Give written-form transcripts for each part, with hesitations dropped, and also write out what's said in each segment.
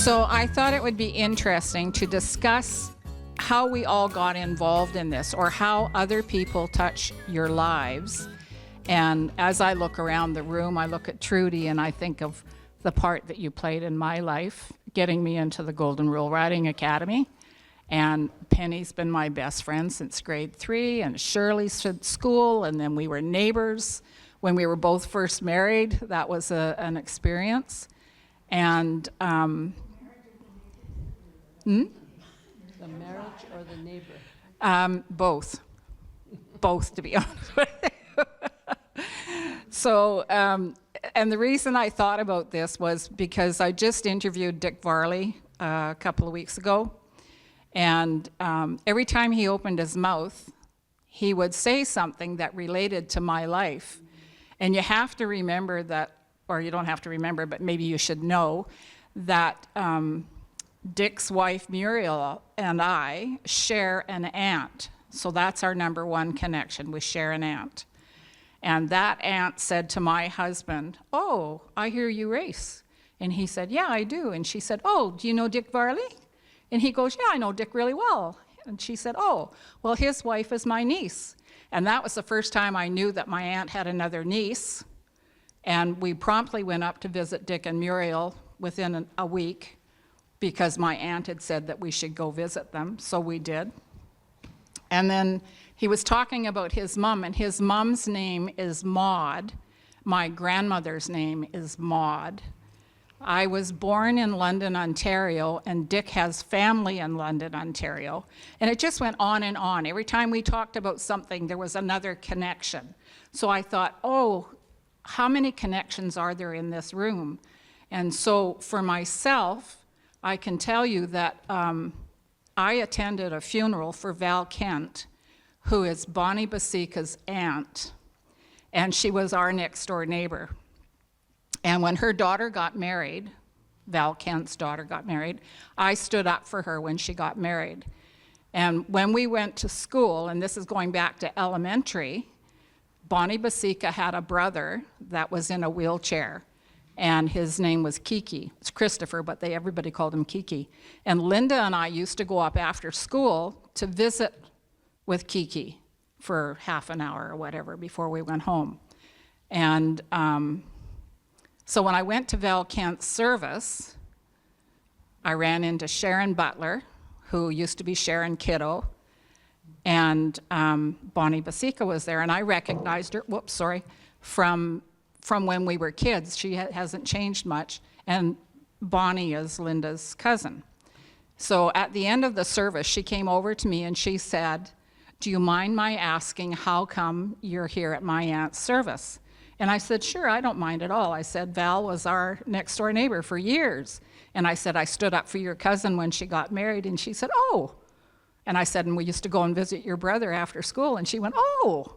So I thought it would be interesting to discuss how we all got involved in this, or how other people touch your lives. And as I look around the room, I look at Trudy and I think of the part that you played in my life, getting me into the Golden Rule Riding Academy. And Penny's been my best friend since grade 3, and Shirley's since school, and then we were neighbors when we were both first married. That was an experience. And The marriage or the neighbor? both, to be honest with you. So, and the reason I thought about this was because I just interviewed Dick Varley a couple of weeks ago, and every time he opened his mouth, he would say something that related to my life. And you have to remember that, or you don't have to remember, but maybe you should know that Dick's wife Muriel and I share an aunt. So that's our number one connection. We share an aunt. And that aunt said to my husband, "Oh, I hear you race." And he said, "Yeah, I do." And she said, "Oh, do you know Dick Varley?" And he goes, "Yeah, I know Dick really well." And she said, "Oh, well, his wife is my niece." And that was the first time I knew that my aunt had another niece. And we promptly went up to visit Dick and Muriel within a week, because my aunt had said that we should go visit them, so we did. And then he was talking about his mom, and his mom's name is Maud. My grandmother's name is Maud. I was born in London, Ontario, and Dick has family in London, Ontario. And it just went on and on. Every time we talked about something, there was another connection. So I thought, oh, how many connections are there in this room? And so for myself, I can tell you that I attended a funeral for Val Kent, who is Bonnie Basica's aunt, and she was our next door neighbor. And when her daughter got married, Val Kent's daughter got married, I stood up for her when she got married. And when we went to school, and this is going back to elementary, Bonnie Basica had a brother that was in a wheelchair, and his name was Kiki. It's Christopher, but everybody called him Kiki. And Linda and I used to go up after school to visit with Kiki for half an hour or whatever before we went home. And so when I went to Val Kent's service, I ran into Sharon Butler, who used to be Sharon Kiddo, and Bonnie Basica was there, and I recognized her, from when we were kids. She hasn't changed much, and Bonnie is Linda's cousin. So at the end of the service, she came over to me and she said, "Do you mind my asking how come you're here at my aunt's service?" And I said, "Sure, I don't mind at all." I said, "Val was our next door neighbor for years." And I said, "I stood up for your cousin when she got married." And she said, "Oh." And I said, "And we used to go and visit your brother after school." And she went, "Oh."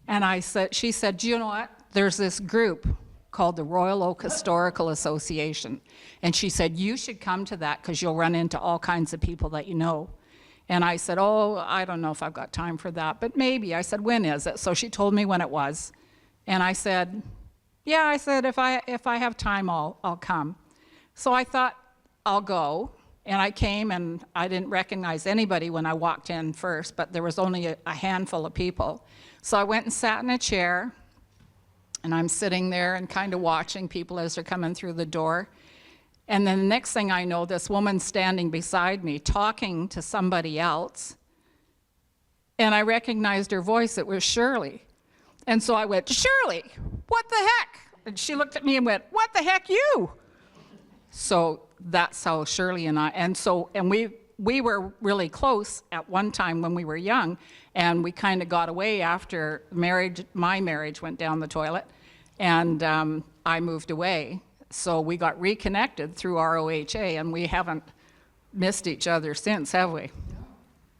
And she said, "Do you know what? There's this group called the Royal Oak Historical Association." And she said, "You should come to that because you'll run into all kinds of people that you know." And I said, "Oh, I don't know if I've got time for that, but maybe." I said, "When is it?" So she told me when it was. And I said, "Yeah," I said, if I have time, I'll come." So I thought, I'll go. And I came, and I didn't recognize anybody when I walked in first, but there was only a handful of people. So I went and sat in a chair, and I'm sitting there and kind of watching people as they're coming through the door. And then the next thing I know, this woman's standing beside me talking to somebody else. And I recognized her voice. It was Shirley. And so I went, "Shirley, what the heck?" And she looked at me and went, "What the heck, you?" So that's how Shirley and I, and we were really close at one time when we were young, and we kind of got away after my marriage went down the toilet, and I moved away. So we got reconnected through ROHA, and we haven't missed each other since, have we?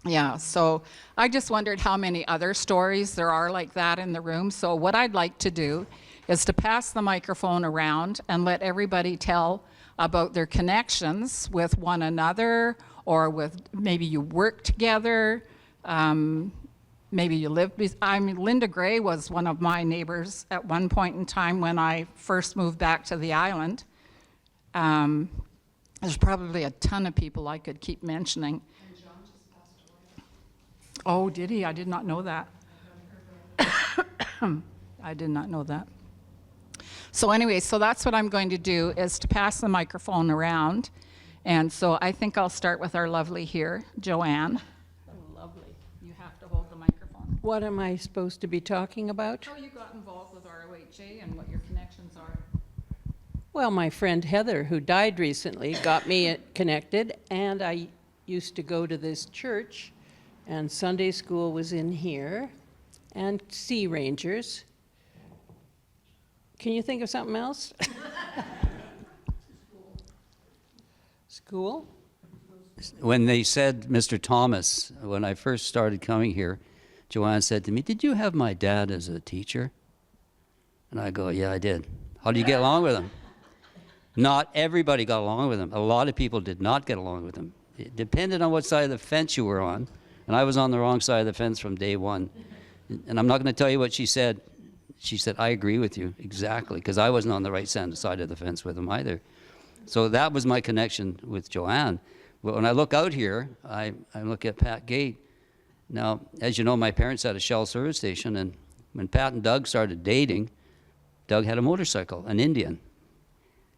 Yeah, so I just wondered how many other stories there are like that in the room. So what I'd like to do is to pass the microphone around and let everybody tell about their connections with one another, or with maybe you work together, maybe you live. Linda Gray was one of my neighbors at one point in time when I first moved back to the island. There's probably a ton of people I could keep mentioning. And John just passed away. Oh, did he? I did not know that. I did not know that. So anyway, so that's what I'm going to do, is to pass the microphone around. And so I think I'll start with our lovely here, Joanne. Oh, lovely. You have to hold the microphone. What am I supposed to be talking about? How you got involved with ROHA and what your connections are. Well, my friend Heather, who died recently, got me connected, and I used to go to this church, and Sunday school was in here, and Sea Rangers. Can you think of something else? School? When they said Mr. Thomas, when I first started coming here, Joanne said to me, "Did you have my dad as a teacher?" And I go, "Yeah, I did." "How do you get along with him?" Not everybody got along with him. A lot of people did not get along with him. It depended on what side of the fence you were on. And I was on the wrong side of the fence from day one. And I'm not going to tell you what she said. She said, "I agree with you, exactly," because I wasn't on the right side of the fence with him either. So that was my connection with Joanne. But when I look out here, I look at Pat Gate. Now, as you know, my parents had a Shell service station, and when Pat and Doug started dating, Doug had a motorcycle, an Indian.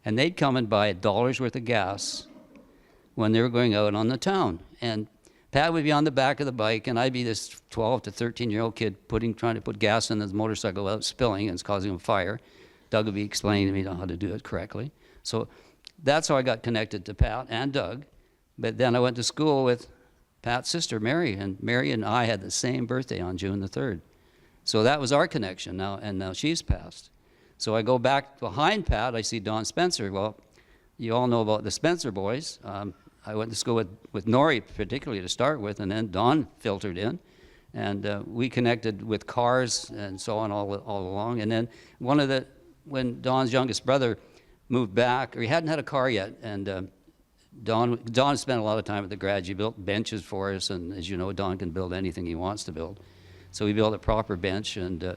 And they'd come and buy $1 worth of gas when they were going out on the town. And Pat would be on the back of the bike, and I'd be this 12 to 13-year-old kid trying to put gas in his motorcycle without spilling, and it's causing him fire. Doug would be explaining to me how to do it correctly. So that's how I got connected to Pat and Doug. But then I went to school with Pat's sister, Mary, and Mary and I had the same birthday on June the 3rd. So that was our connection now, and now she's passed. So I go back behind Pat, I see Don Spencer. Well, you all know about the Spencer boys. I went to school with Nori particularly to start with, and then Don filtered in. And we connected with cars and so on all along. And then when Don's youngest brother moved back, or he hadn't had a car yet, and Don spent a lot of time at the garage. He built benches for us, and as you know, Don can build anything he wants to build. So he built a proper bench, and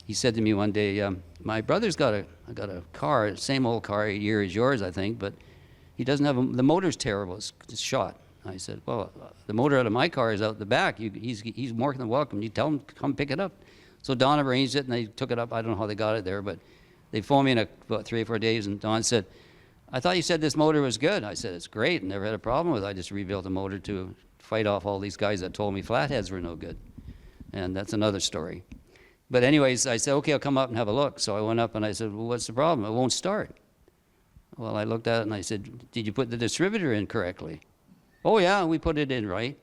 he said to me one day, "My brother's got a car, same old car, a year as yours, I think, but he doesn't have the motor's terrible. It's shot." I said, "Well, the motor out of my car is out the back. He's more than welcome. You tell him to come pick it up." So Don arranged it, and they took it up. I don't know how they got it there, but they phoned me in about 3 or 4 days, and Don said, "I thought you said this motor was good." I said, "It's great, and never had a problem with it. I just rebuilt the motor to fight off all these guys that told me flatheads were no good." And that's another story. But anyways, I said, "Okay, I'll come up and have a look." So I went up and I said, "Well, what's the problem? It won't start." Well, I looked at it and I said, "Did you put the distributor in correctly?" "Oh yeah, we put it in right."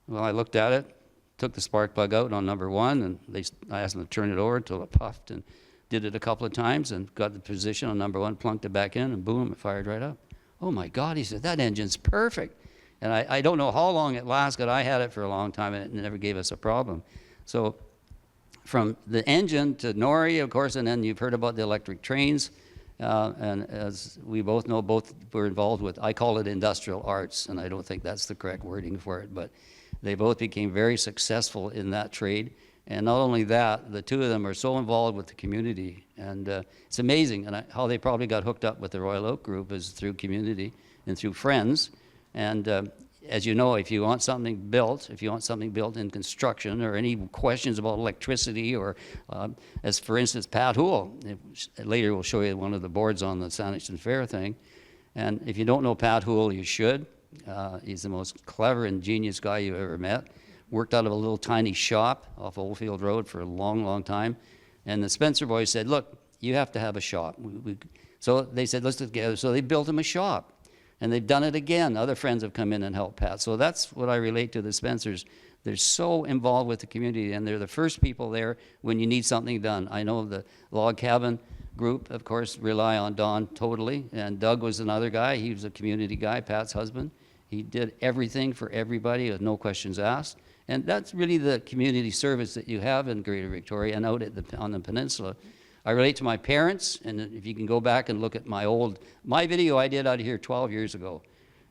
Well, I looked at it, took the spark plug out on number 1, and I asked them to turn it over until it puffed, and did it a couple of times and got the position on number 1, plunked it back in, and boom, it fired right up. "Oh my God," he said, "that engine's perfect." And I don't know how long it lasted. I had it for a long time, and it never gave us a problem. So from the engine to Nori, of course, and then you've heard about the electric trains. And as we both know, both were involved with, I call it industrial arts, and I don't think that's the correct wording for it, but they both became very successful in that trade. And not only that, the two of them are so involved with the community, and it's amazing. And how they probably got hooked up with the Royal Oak Group is through community and through friends. And as you know, if you want something built in construction, or any questions about electricity, or as for instance, Pat Houle, later we'll show you one of the boards on the Saanich Fair thing. And if you don't know Pat Houle, you should. He's the most clever, ingenious guy you've ever met. Worked out of a little tiny shop off Oldfield Road for a long, long time. And the Spencer boys said, "Look, you have to have a shop." So they said, "Let's get together." So they built him a shop. And they've done it again. Other friends have come in and helped Pat. So that's what I relate to the Spencers. They're so involved with the community, and they're the first people there when you need something done. I know the log cabin group, of course, rely on Don totally. And Doug was another guy. He was a community guy, Pat's husband. He did everything for everybody with no questions asked. And that's really the community service that you have in Greater Victoria and out on the peninsula. I relate to my parents, and if you can go back and look at my video I did out here 12 years ago,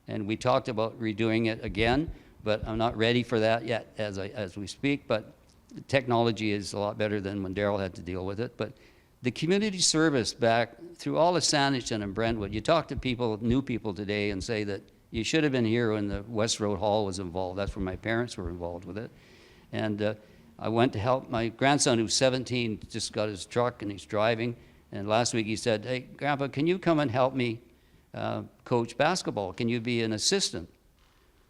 and we talked about redoing it again, but I'm not ready for that yet as we speak. But technology is a lot better than when Daryl had to deal with it. But the community service back through all of Saanich and Brentwood, you talk to people, new people today, and say that you should have been here when the West Road Hall was involved. That's where my parents were involved with it. And I went to help my grandson, who's 17, just got his truck and he's driving. And last week he said, "Hey, Grandpa, can you come and help me coach basketball? Can you be an assistant?"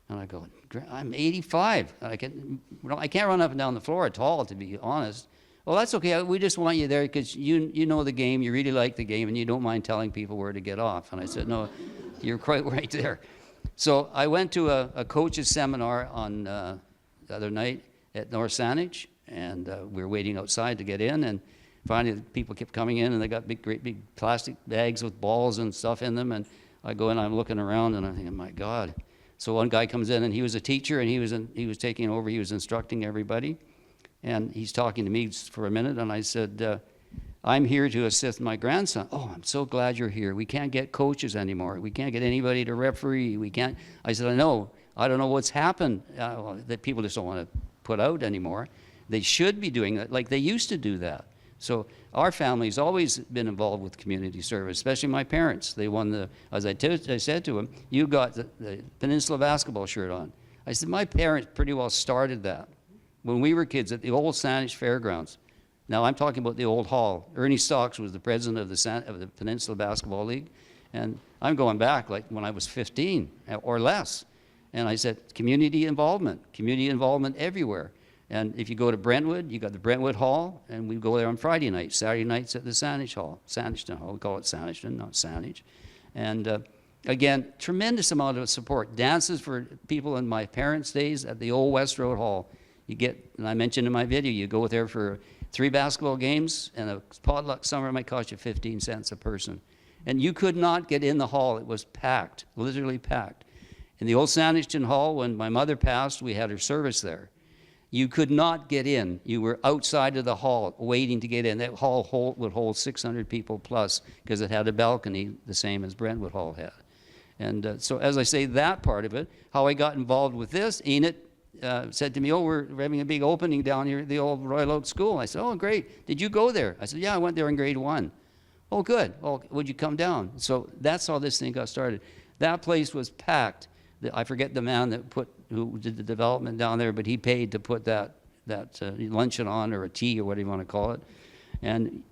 And I go, "I'm 85. I can't run up and down the floor at all, to be honest." "Well, that's okay. We just want you there because you know the game, you really like the game, and you don't mind telling people where to get off." And I said, "No, you're quite right there." So I went to a coach's seminar on the other night at North Saanich, and we were waiting outside to get in, and finally people kept coming in, and they got great big plastic bags with balls and stuff in them, and I go in, I'm looking around, and I'm thinking, my God. So one guy comes in, and he was a teacher, and he was taking over, he was instructing everybody, and he's talking to me for a minute, and I said, "I'm here to assist my grandson." "Oh, I'm so glad you're here. We can't get coaches anymore. We can't get anybody to referee. We can't." I said, "I know. I don't know what's happened that people just don't want to put out anymore. They should be doing that like they used to do that." So our family's always been involved with community service, especially my parents. They won as I said to him, "You got the Peninsula basketball shirt on." I said, my parents pretty well started that when we were kids at the old Saanich Fairgrounds. Now I'm talking about the old hall. Ernie Stocks was the president of the Peninsula Basketball League, and I'm going back like when I was 15 or less. And I said, community involvement everywhere. And if you go to Brentwood, you got the Brentwood Hall, and we go there on Friday nights. Saturday nights at the Saanich Hall, Saanich Hall. We call it Saanich, not Saanich. And again, tremendous amount of support. Dances for people in my parents' days at the old West Road Hall. You get, and I mentioned in my video, you go there for 3 basketball games, and a potluck somewhere might cost you 15 cents a person. And you could not get in the hall. It was packed, literally packed. In the old Saanich Hall, when my mother passed, we had her service there. You could not get in. You were outside of the hall waiting to get in. That hall would hold 600 people plus because it had a balcony, the same as Brentwood Hall had. And so as I say, that part of it, how I got involved with this, Enid said to me, "Oh, we're having a big opening down here at the old Royal Oak School." I said, "Oh, great. Did you go there?" I said, "Yeah, I went there in grade 1. "Oh, good. Well, would you come down?" So that's how this thing got started. That place was packed. I forget the man who did the development down there, but he paid to put that luncheon on, or a tea, or whatever you want to call it. And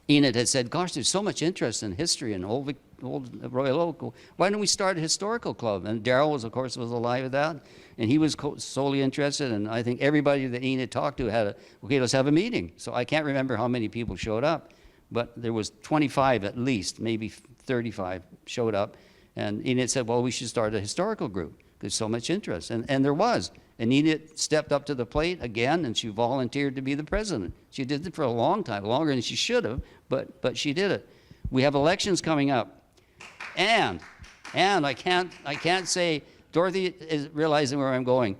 Enid had said, "Gosh, there's so much interest in history in old Royal Oak. Why don't we start a historical club?" And Darrell was alive at that, and he was solely interested. And I think everybody that Enid talked to had okay, let's have a meeting. So I can't remember how many people showed up, but there was 25 at least, maybe 35 showed up. And Enid said, "Well, we should start a historical group. There's so much interest." And there was. And Enid stepped up to the plate again, and she volunteered to be the president. She did it for a long time, longer than she should have, but she did it. We have elections coming up. And I can't say, Dorothy is realizing where I'm going.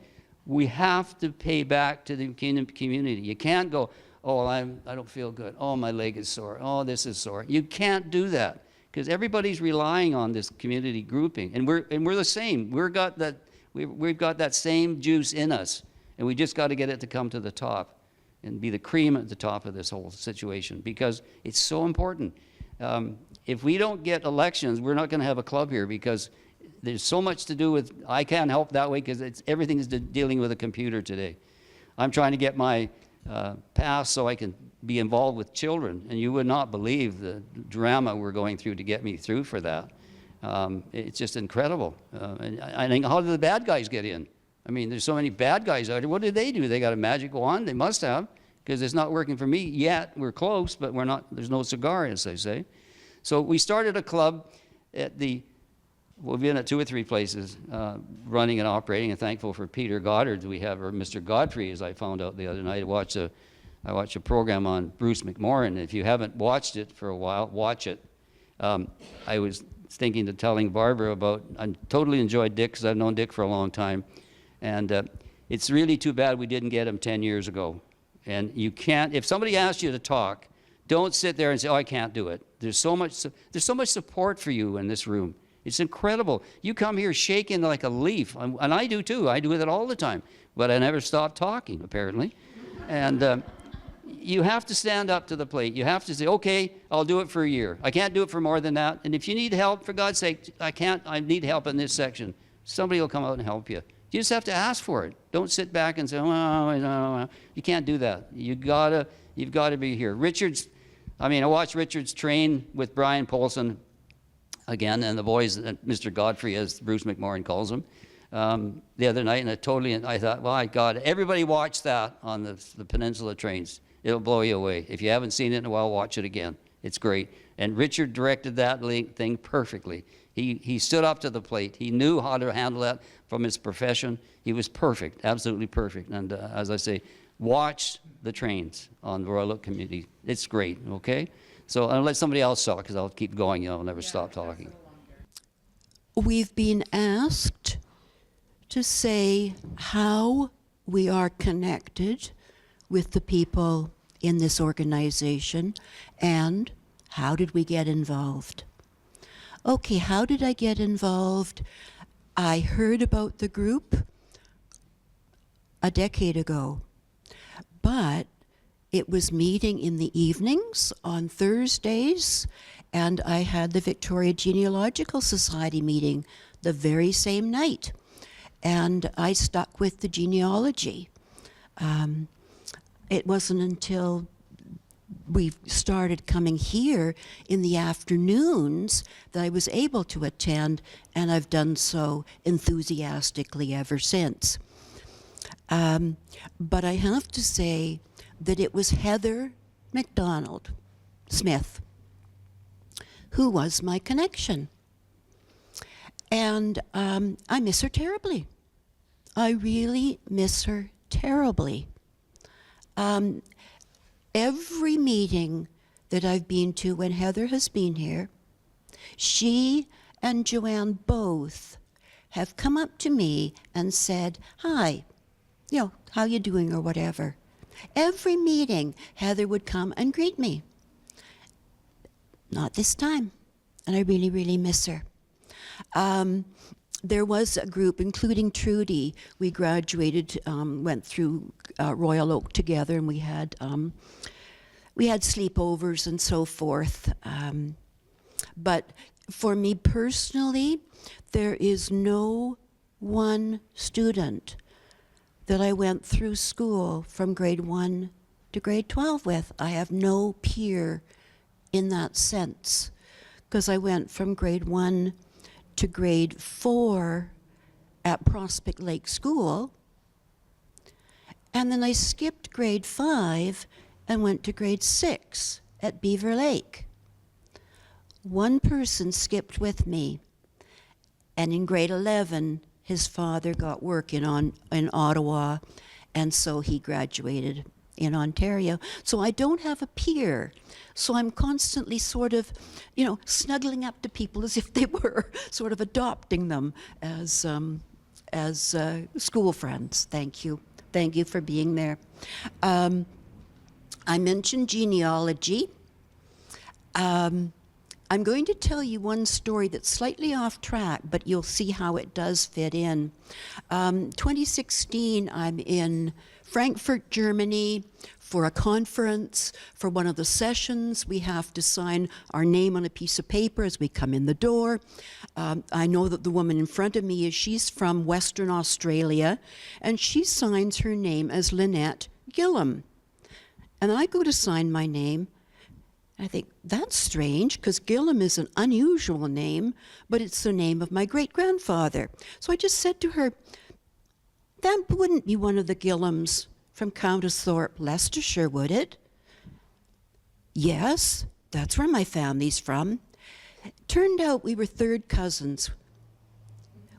We have to pay back to the community. You can't go, "Oh, I don't feel good. Oh, my leg is sore. Oh, this is sore." You can't do that, because everybody's relying on this community grouping, and we're the same. We've got that same juice in us, and we just got to get it to come to the top and be the cream at the top of this whole situation, because it's so important. If we don't get elections, we're not going to have a club here, because there's so much to do with. I can't help that way because everything is dealing with a computer today. I'm trying to get my pass so I can be involved with children, and you would not believe the drama we're going through to get me through for that. It's just incredible. And I think, how do the bad guys get in? I mean, there's so many bad guys out there. What do? They got a magic wand? They must have, because it's not working for me yet. We're close, but we're not. There's no cigar, as they say. So we started a club at we've been at 2 or 3 places running and operating, and thankful for Peter Goddard. We have, or Mr. Godfrey, as I found out the other night. I watched a program on Bruce McMorrin. If you haven't watched it for a while, watch it. I was thinking of telling Barbara about, I totally enjoyed Dick, because I've known Dick for a long time. And it's really too bad we didn't get him 10 years ago. And you can't, if somebody asks you to talk, don't sit there and say, "Oh, I can't do it." There's so much support for you in this room. It's incredible. You come here shaking like a leaf, and I do too. I do it all the time, but I never stop talking, apparently. And you have to stand up to the plate. You have to say, okay, I'll do it for a year. I can't do it for more than that. And if you need help, for God's sake, I need help in this section. Somebody will come out and help you. You just have to ask for it. Don't sit back and say, well, you can't do that. You've got to be here. I watched Richards train with Brian Polson again, and the boys, Mr. Godfrey, as Bruce McMorrin calls him, the other night, and I thought, well, God, everybody watch that on the Peninsula trains. It'll blow you away. If you haven't seen it in a while, watch it again. It's great. And Richard directed that thing perfectly. He stood up to the plate. He knew how to handle that from his profession. He was perfect, absolutely perfect. And as I say, watch the trains on the Royal Oak Community. It's great, okay? So I'll let somebody else talk, because I'll keep going. I'll never stop talking. We've been asked to say how we are connected with the people in this organization and how did we get involved. Okay, how did I get involved? I heard about the group a decade ago, but it was meeting in the evenings on Thursdays, and I had the Victoria Genealogical Society meeting the very same night, and I stuck with the genealogy. It wasn't until we started coming here in the afternoons that I was able to attend, and I've done so enthusiastically ever since. But I have to say that it was Heather MacDonald Smith who was my connection. And I miss her terribly. I really miss her terribly. Every meeting that I've been to when Heather has been here, she and Joanne both have come up to me and said, hi, how you doing or whatever. Every meeting, Heather would come and greet me. Not this time, and I really, really miss her. There was a group, including Trudy. We graduated, went through Royal Oak together, and we had sleepovers and so forth. But for me personally, there is no one student that I went through school from grade 1 to grade 12 with. I have no peer in that sense, because I went from grade 1 to grade 4 at Prospect Lake School, and then I skipped grade 5 and went to grade 6 at Beaver Lake. One person skipped with me, and in grade 11, his father got work in Ottawa, and so he graduated in Ontario. So I don't have a peer. So I'm constantly sort of, snuggling up to people as if they were sort of adopting them as school friends. Thank you. Thank you for being there. I mentioned genealogy. I'm going to tell you one story that's slightly off track, but you'll see how it does fit in. 2016, I'm in Frankfurt, Germany, for a conference. For one of the sessions, we have to sign our name on a piece of paper as we come in the door. I know that the woman in front of me, she's from Western Australia, and she signs her name as Lynette Gillum. And I go to sign my name, and I think, that's strange, because Gillum is an unusual name, but it's the name of my great-grandfather. So I just said to her, that wouldn't be one of the Gillums from Countess Thorpe, Leicestershire, would it? Yes, that's where my family's from. Turned out we were third cousins.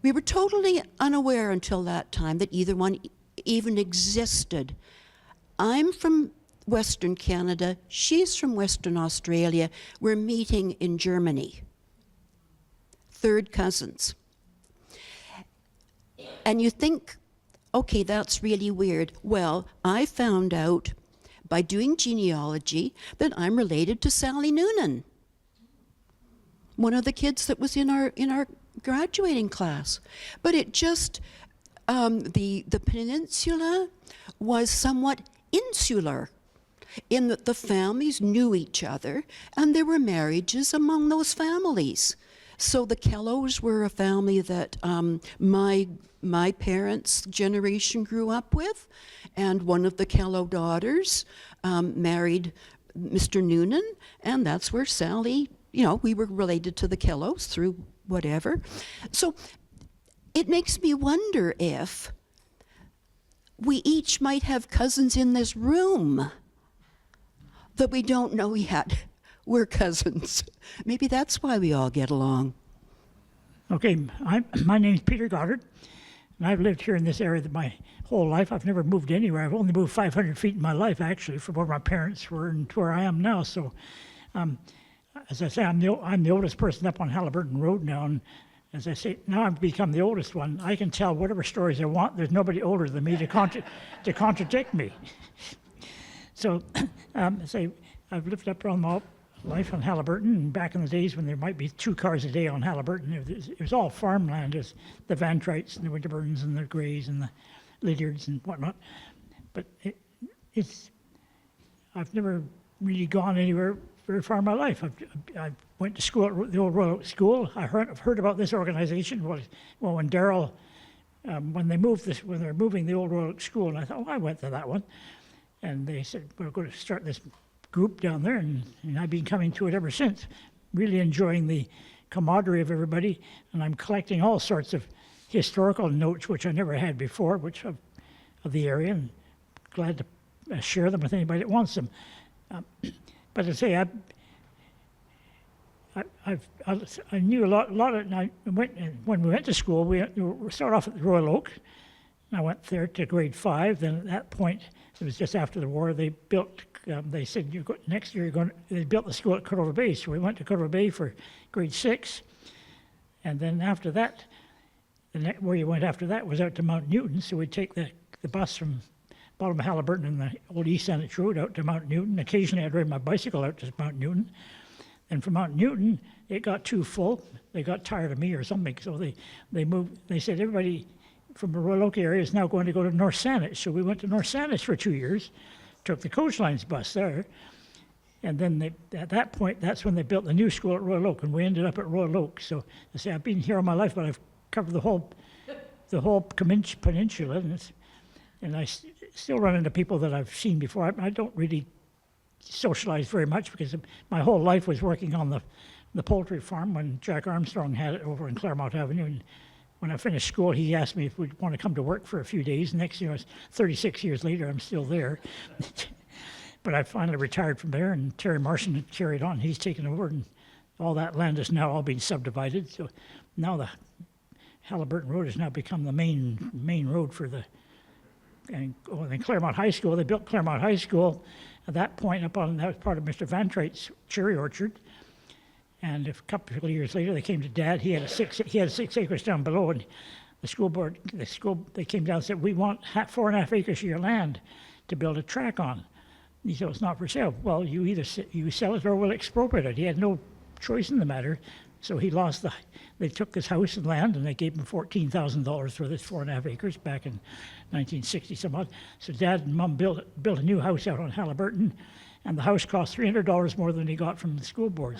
We were totally unaware until that time that either one even existed. I'm from Western Canada, she's from Western Australia. We're meeting in Germany. Third cousins. And you think, okay, that's really weird. Well, I found out by doing genealogy that I'm related to Sally Noonan, one of the kids that was in our graduating class. But it just, the peninsula was somewhat insular. in that the families knew each other and there were marriages among those families. So the Kellos were a family that my parents' generation grew up with, and one of the Kello daughters married Mr. Noonan, and that's where Sally, we were related to the Kellos through whatever. So it makes me wonder if we each might have cousins in this room that we don't know yet. We're cousins. Maybe that's why we all get along. Okay, my name's Peter Goddard, and I've lived here in this area my whole life. I've never moved anywhere. I've only moved 500 feet in my life, actually, from where my parents were and to where I am now. So, as I say, I'm the oldest person up on Halliburton Road now, and as I say, now I've become the oldest one. I can tell whatever stories I want. There's nobody older than me to contradict me. So, say, I've lived up around my life on Halliburton, and back in the days when there might be 2 cars a day on Halliburton, it was all farmland. It was the Van Trites and the Winterburns and the Greys and the Lydiards and whatnot. But I've never really gone anywhere very far in my life. I went to school at the old Royal Oak School. I've heard about this organization. Well, when Darrell, when they're moving the old Royal Oak School, and I thought, I went to that one. And they said, we're going to start this group down there, and I've been coming to it ever since, really enjoying the camaraderie of everybody, and I'm collecting all sorts of historical notes, which I never had before, which of the area, and glad to share them with anybody that wants them. But I say, I knew a lot of it, and when we went to school, we started off at the Royal Oak, and I went there to grade 5, then at that point, it was just after the war, they built, they said, next year they built the school at Cordova Bay, so we went to Cordova Bay for grade 6, and then after that, where you went after that was out to Mount Newton, so we'd take the bus from bottom of Halliburton and the old East Saanich Road out to Mount Newton. Occasionally I'd ride my bicycle out to Mount Newton, and from Mount Newton, it got too full. They got tired of me or something, so they moved, they said everybody from the Royal Oak area is now going to go to North Saanich. So we went to North Saanich for 2 years, took the Coach Lines bus there, and then at that point, that's when they built the new school at Royal Oak, and we ended up at Royal Oak. So I say I've been here all my life, but I've covered the whole peninsula, and I still run into people that I've seen before. I don't really socialize very much because my whole life was working on the poultry farm when Jack Armstrong had it over in Claremont Avenue. And when I finished school, he asked me if we'd want to come to work for a few days. Next thing, 36 years later, I'm still there. But I finally retired from there, and Terry Marshall had carried on. He's taken over, and all that land is now all being subdivided. So now the Halliburton Road has now become the main road for the. And then Claremont High School, they built Claremont High School at that point that was part of Mr. Van Trite's cherry orchard. And a couple of years later, they came to Dad. He had 6 acres down below, and they came down and said, we want 4.5 acres of your land to build a track on. He said, it's not for sale. Well, you either you sell it or we'll expropriate it. He had no choice in the matter, so he lost they took his house and land, and they gave him $14,000 for this 4.5 acres back in 1960 some odd. So Dad and Mom built a new house out on Halliburton, and the house cost $300 more than he got from the school board.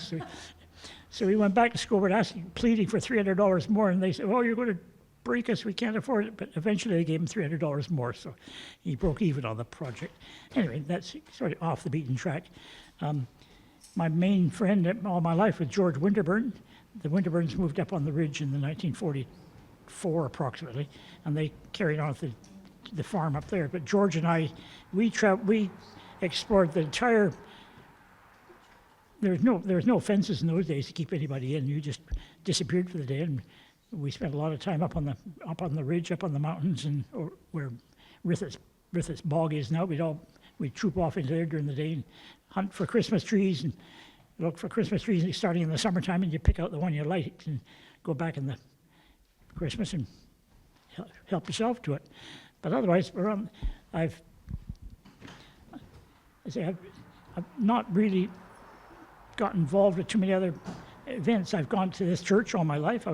So he went back to school board pleading for $300 more, and they said, oh, you're going to break us, we can't afford it. But eventually they gave him $300 more, so he broke even on the project. Anyway, that's sort of off the beaten track. My main friend all my life was George Winterburn. The Winterburns moved up on the ridge in the 1944 approximately, and they carried on with the farm up there. But George and I, we explored the entire. There was no fences in those days to keep anybody in. You just disappeared for the day, and we spent a lot of time up on the ridge, up on the mountains, and where Rithit's bog is now. We'd troop off into there during the day and hunt for Christmas trees and look for Christmas trees starting in the summertime, and you pick out the one you like and go back in the Christmas and help yourself to it. But otherwise, I've not really got involved with too many other events. I've gone to this church all my life. I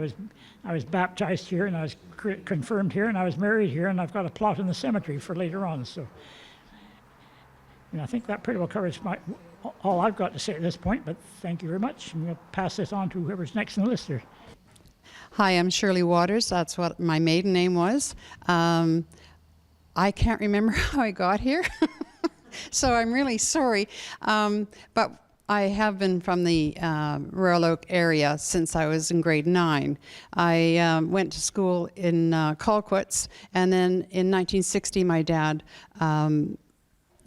was baptized here, and I was confirmed here, and I was married here, and I've got a plot in the cemetery for later on. So And I think that pretty well covers all I've got to say at this point, but thank you very much. And we'll pass this on to whoever's next on the list here. Hi, I'm Shirley Waters. That's what my maiden name was. I can't remember how I got here, so I'm really sorry. But I have been from the Royal Oak area since I was in grade 9. I went to school in Colquitts, and then in 1960 my dad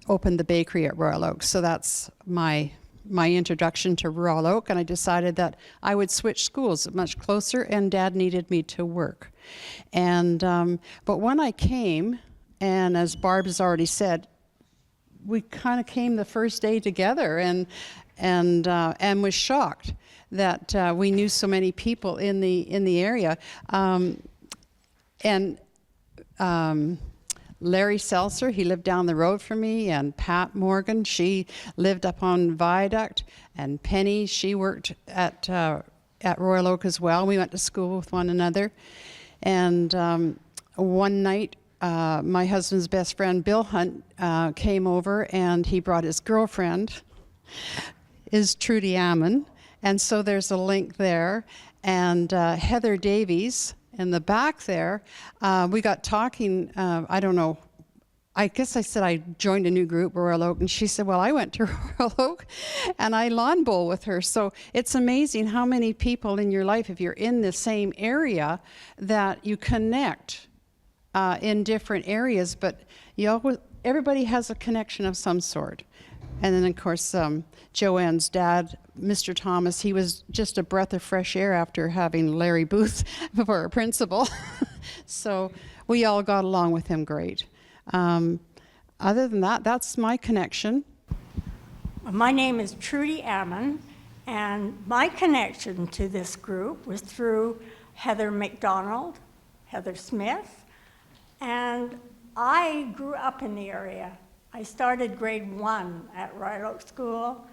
opened the bakery at Royal Oak. So that's my introduction to Royal Oak, and I decided that I would switch schools much closer, and Dad needed me to work. And but when I came, and as Barb has already said, we kind of came the first day together, and was shocked that we knew so many people in the area, Larry Seltzer, he lived down the road from me, and Pat Morgan, she lived up on Viaduct, and Penny, she worked at Royal Oak as well. We went to school with one another, and one night, my husband's best friend, Bill Hunt, came over, and he brought his girlfriend, is Trudy Ammon, and so there's a link there, and Heather Davies, in the back there, we got talking, I don't know, I guess I said I joined a new group, Royal Oak, and she said, well, I went to Royal Oak, and I lawn bowl with her. So it's amazing how many people in your life, if you're in the same area, that you connect in different areas, but everybody has a connection of some sort. And then, of course, Joanne's dad, Mr. Thomas, he was just a breath of fresh air after having Larry Booth for a principal. So we all got along with him great. Other than that, that's my connection. My name is Trudy Ammon, and my connection to this group was through Heather McDonald, Heather Smith, and I grew up in the area. I started grade 1 at Royal Oak School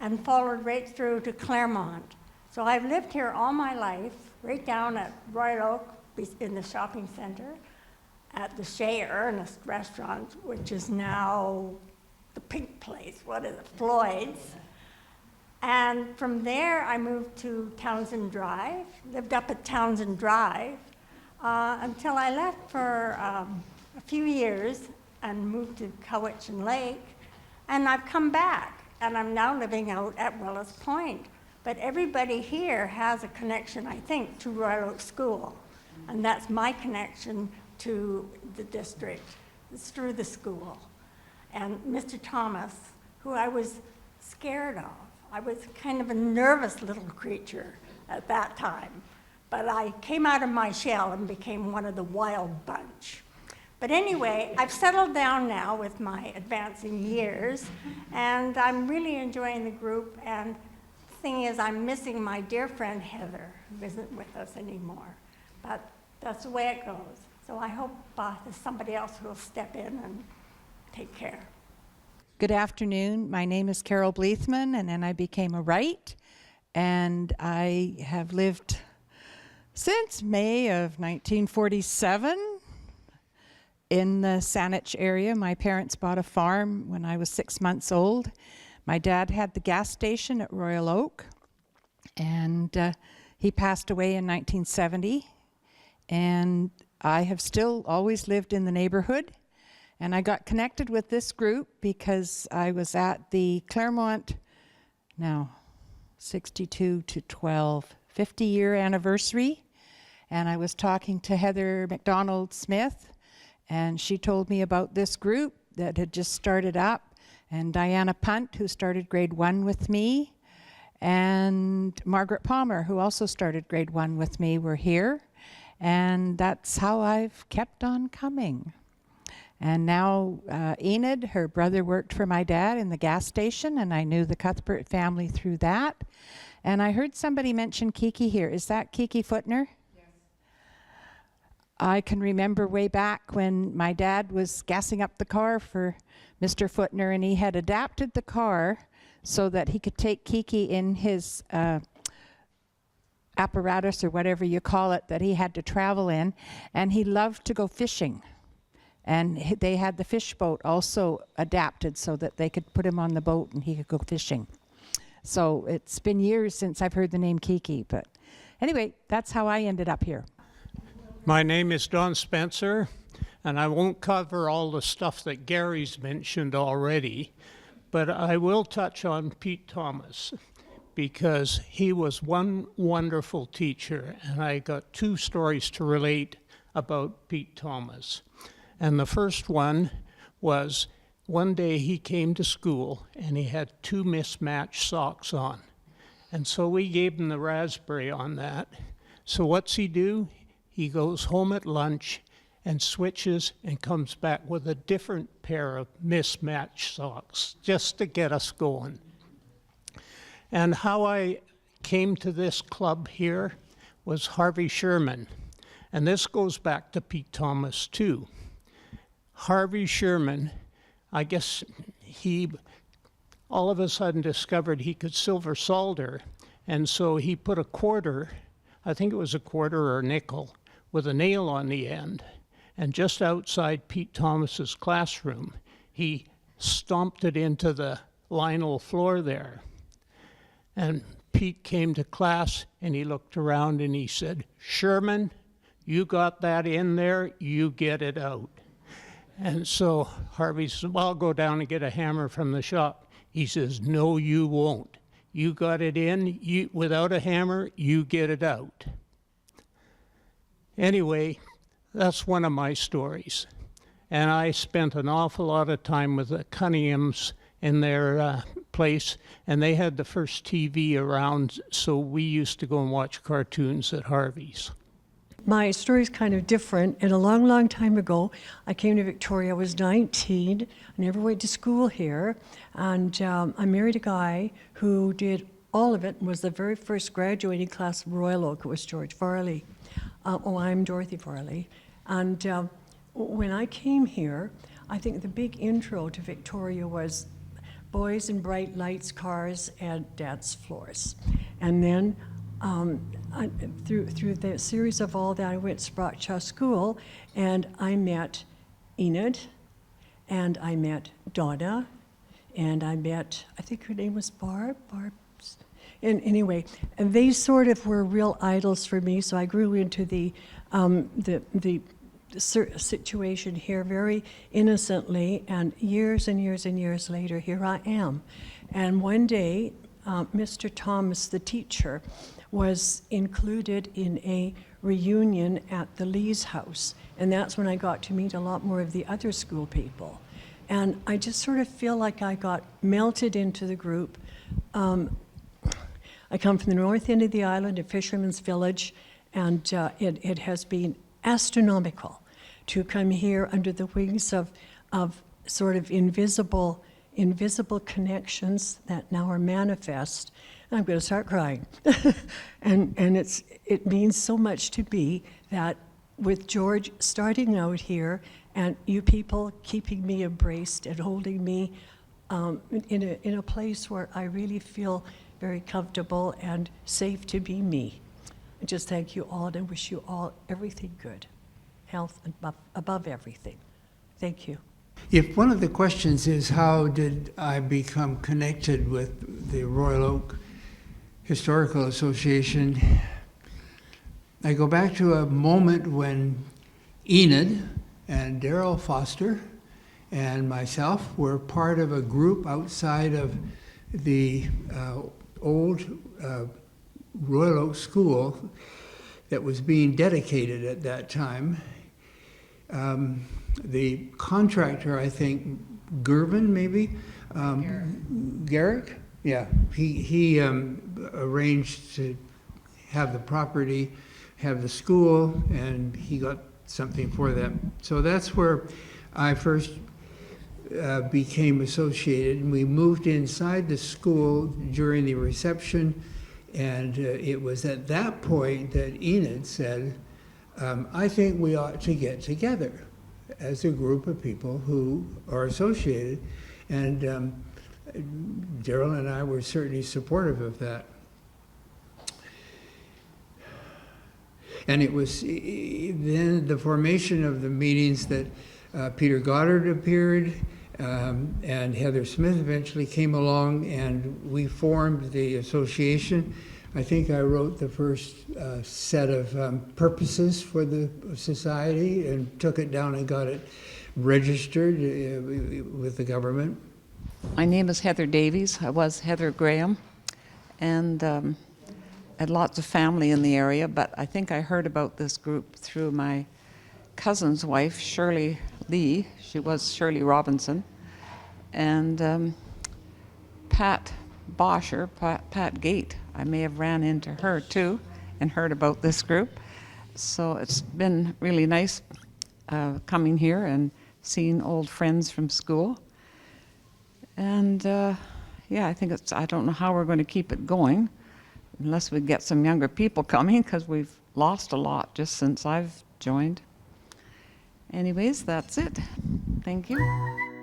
and followed right through to Claremont. So I've lived here all my life, right down at Royal Oak in the shopping center, at the Shea Ernest restaurant, which is now the Pink Place, what is it, Floyd's. And from there I moved to Townsend Drive, lived up at Townsend Drive, until I left for a few years and moved to Cowichan Lake, and I've come back, and I'm now living out at Willis Point. But everybody here has a connection, I think, to Royal Oak School, and that's my connection to the district. It's through the school. And Mr. Thomas, who I was scared of. I was kind of a nervous little creature at that time, but I came out of my shell and became one of the wild bunch. But anyway, I've settled down now with my advancing years, and I'm really enjoying the group. And the thing is, I'm missing my dear friend Heather, who isn't with us anymore. But that's the way it goes. So I hope there's somebody else who will step in and take care. Good afternoon. My name is Carol Bleethman, and then I became a Wright, and I have lived since May of 1947 in the Saanich area. My parents bought a farm when I was 6 months old. My dad had the gas station at Royal Oak, and he passed away in 1970, and I have still always lived in the neighborhood. And I got connected with this group because I was at the Claremont, now 62 to 12, 50-year anniversary. And I was talking to Heather McDonald Smith, and she told me about this group that had just started up, and Diana Punt, who started grade 1 with me, and Margaret Palmer, who also started grade 1 with me, were here. And that's how I've kept on coming. And now Enid, her brother, worked for my dad in the gas station, and I knew the Cuthbert family through that. And I heard somebody mention Kiki here. Is that Kiki Footner? Yes. I can remember way back when my dad was gassing up the car for Mr. Footner, and he had adapted the car so that he could take Kiki in his apparatus, or whatever you call it, that he had to travel in, and he loved to go fishing. And they had the fish boat also adapted so that they could put him on the boat and he could go fishing. So it's been years since I've heard the name Kiki, but anyway, that's how I ended up here. My name is Don Spencer, and I won't cover all the stuff that Gary's mentioned already, but I will touch on Pete Thomas because he was one wonderful teacher, and I got two stories to relate about Pete Thomas. And the first one was one day he came to school and he had two mismatched socks on. And so we gave him the raspberry on that. So what's he do? He goes home at lunch and switches and comes back with a different pair of mismatched socks just to get us going. And how I came to this club here was Harvey Sherman. And this goes back to Pete Thomas too. Harvey Sherman, I guess he all of a sudden discovered he could silver solder. And so he put a quarter, I think it was a quarter or a nickel, with a nail on the end. And just outside Pete Thomas's classroom, he stomped it into the linol floor there. And Pete came to class and he looked around and he said, "Sherman, you got that in there, you get it out." And so Harvey said, "Well, I'll go down and get a hammer from the shop." He says, "No, you won't. You got it in, without a hammer, you get it out." Anyway, that's one of my stories. And I spent an awful lot of time with the Cunninghams in their place, and they had the first TV around, so we used to go and watch cartoons at Harvey's. My story's kind of different. And a long, long time ago, I came to Victoria. I was 19. I never went to school here. And I married a guy who did all of it and was the very first graduating class of Royal Oak. It was George Farley. I'm Dorothy Farley. And when I came here, I think the big intro to Victoria was boys in bright lights, cars, and dance floors. And then through the series of all that, I went to Sprachau School, and I met Enid, and I met Donna, and I met, I think her name was Barb. And anyway, and they sort of were real idols for me. So I grew into the situation here very innocently, and years and years and years later, here I am. And one day, Mr. Thomas, the teacher, was included in a reunion at the Lee's house. And that's when I got to meet a lot more of the other school people. And I just sort of feel like I got melted into the group. I come from the north end of the island, a fisherman's village, and it has been astronomical to come here under the wings of sort of invisible connections that now are manifest. I'm going to start crying. and it means so much to me that with George starting out here and you people keeping me embraced and holding me in a place where I really feel very comfortable and safe to be me. I just thank you all and wish you all everything good, health above everything. Thank you. If one of the questions is how did I become connected with the Royal Oak Historical Association, I go back to a moment when Enid and Daryl Foster and myself were part of a group outside of the old Royal Oak School that was being dedicated at that time. The contractor, I think, Gervin maybe? Garrick? Yeah, he arranged to have the property, have the school, and he got something for them. So that's where I first became associated, and we moved inside the school during the reception, and it was at that point that Enid said, I think we ought to get together as a group of people who are associated, and Daryl and I were certainly supportive of that. And it was then the formation of the meetings that Peter Goddard appeared, and Heather Smith eventually came along, and we formed the association. I think I wrote the first set of purposes for the society and took it down and got it registered with the government. My name is Heather Davies. I was Heather Graham, and had lots of family in the area, but I think I heard about this group through my cousin's wife, Shirley Lee. She was Shirley Robinson. And Pat Bosher, Pat Gate, I may have ran into her too and heard about this group. So it's been really nice coming here and seeing old friends from school. And yeah, I think I don't know how we're going to keep it going unless we get some younger people coming, because we've lost a lot just since I've joined. Anyways, that's it. Thank you.